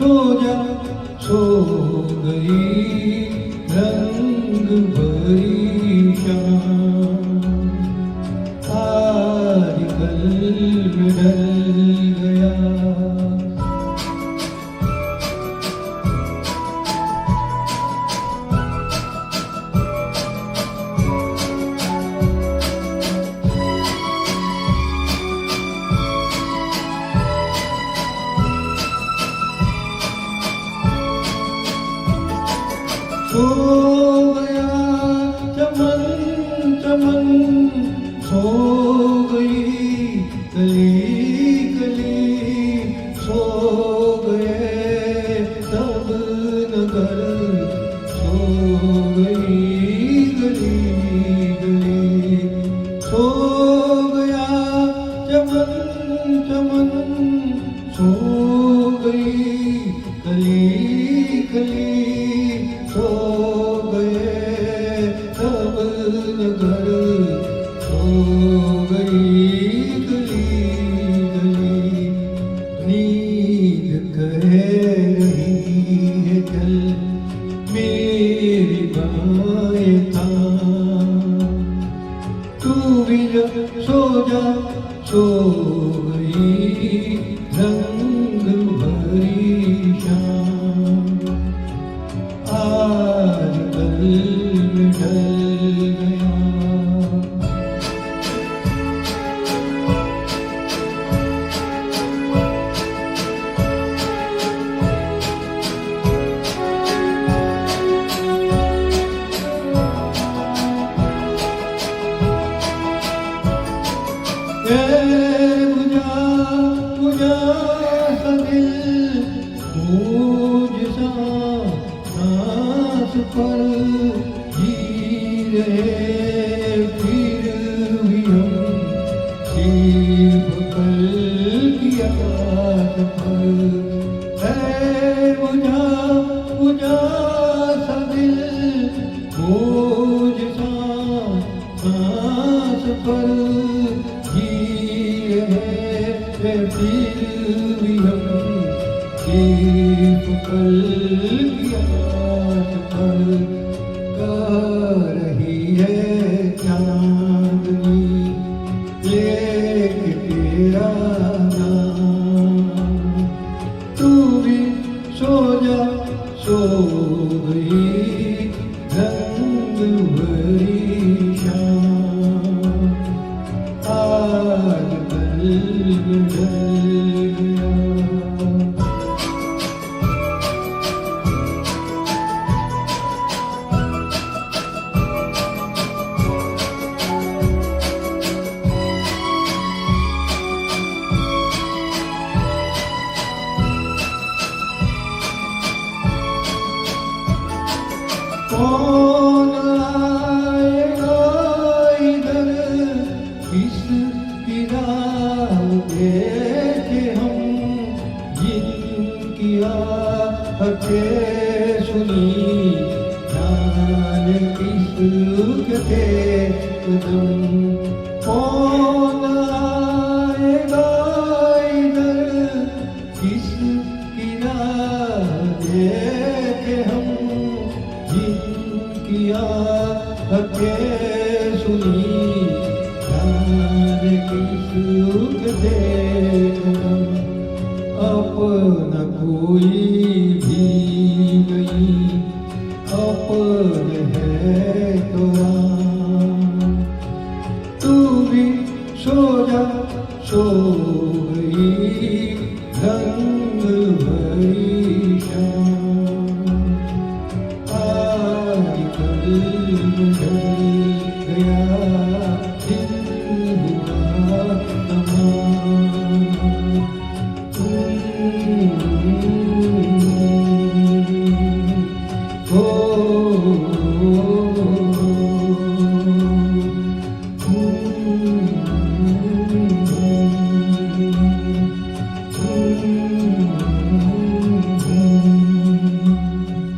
सो जा, सो गई रंग भरी शाम। आज कल में ढल गया। सो गया चमन चमन, सो गई कली कली, सो गए सब नगर, सो गई गली गली। सो गया चमन चमन, सो गई कली कली, सो गए सब नगर, सो गई गली गली। नींद कह रही है चल मेरी बाएं तान, तू भी जब सो जा, सो गई रंग भरी शाम। आज कल में ढल गया। बुझा बुझा सा दिल मुझ सा सांस पर जी रहे, फिर भी हम सिर्फ कल की आस पर। है बुझा बुझा सा दिल मुझ सा सांस पर जी रहे, फिर भी हम सिर्फ कल की आस पर। गा रही है चांदनी लेके तेरा नाम, तू भी सो जा, सो गई रंग भरी शाम। आज कल में ढल गया। कौन आएगा इधर किसकी राह देखे हम, जिनकी आहटें सुनी जाने किसके कदम। कौन आएगा इधर किसकी राह देखे हम, जिनकी आहटें सुनी जाने किसके कदम। अपना कोई भी नहीं अपन है तो राम, तू भी सो जा, सो गई रंग भरी शाम। आज कल में ढल गया दिन हुआ तमाम।